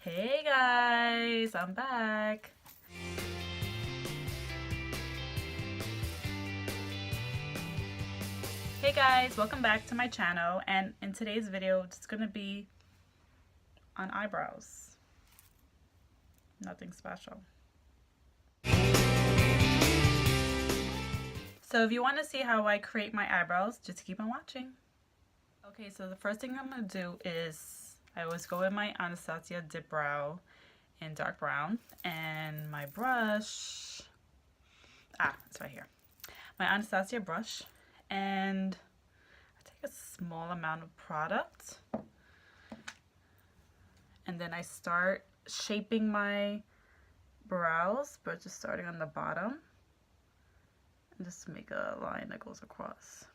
Hey guys, I'm back. Hey guys, welcome back to my channel, and in today's video it's gonna be on eyebrows. Nothing special. So if you want to see how I create my eyebrows, just keep on watching. Okay, so the first thing I'm gonna do is I always go with my Anastasia Dip Brow in dark brown, and my brush, it's right here, my Anastasia brush, and I take a small amount of product, and then I start shaping my brows, but just starting on the bottom, and just make a line that goes across.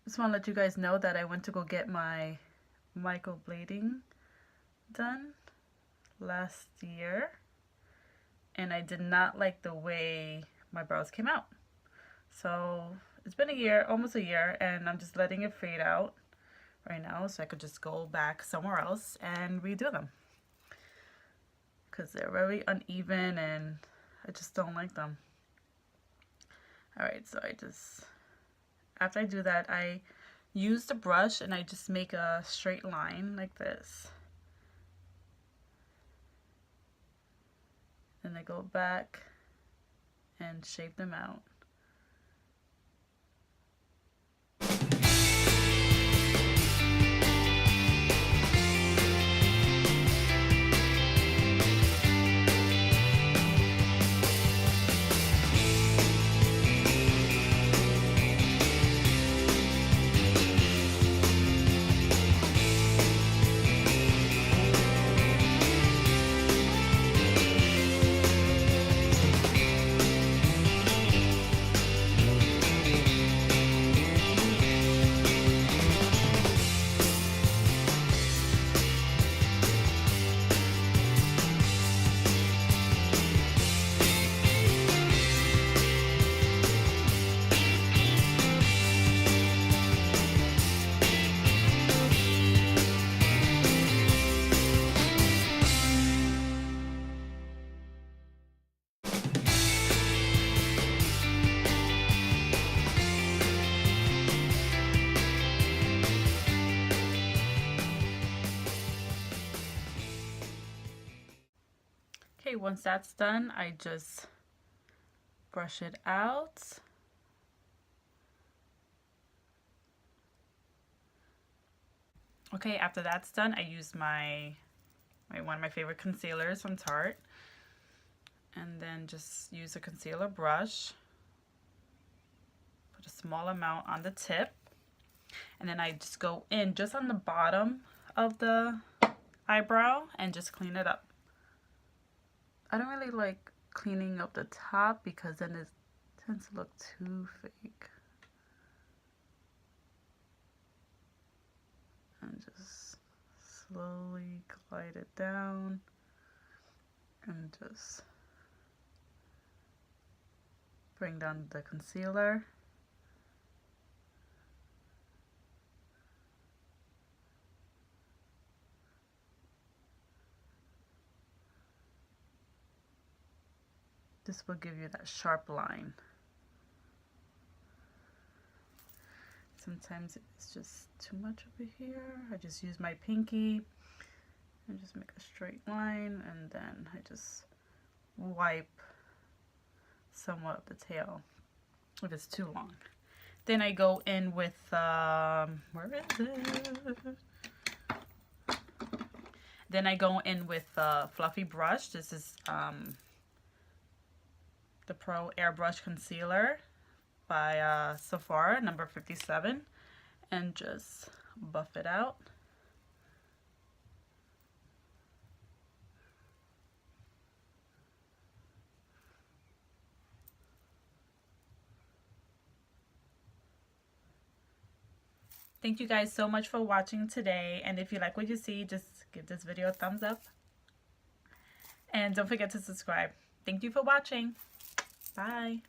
Just want to let you guys know that I went to go get my microblading done last year, and I did not like the way my brows came out. So it's been a year, almost a year, and I'm just letting it fade out right now so I could just go back somewhere else and redo them, because they're very uneven and I just don't like them. Alright, so after I do that, I use the brush and I just make a straight line like this. Then I go back and shape them out. Okay, once that's done, I just brush it out. Okay, after that's done, I use one of my favorite concealers from Tarte, and then just use a concealer brush, put a small amount on the tip, and then I just go in just on the bottom of the eyebrow and just clean it up. I don't really like cleaning up the top because then it tends to look too fake. And just slowly glide it down and just bring down the concealer. This will give you that sharp line. Sometimes it's just too much over here. I just use my pinky and just make a straight line, and then I just wipe somewhat of the tail if it's too long. Then I go in with, where is it? Then I go in with a fluffy brush. This is the Pro Airbrush Concealer by Sephora, number 57, and just buff it out. Thank you guys so much for watching today, and if you like what you see, just give this video a thumbs up, and don't forget to subscribe. Thank you for watching. Bye.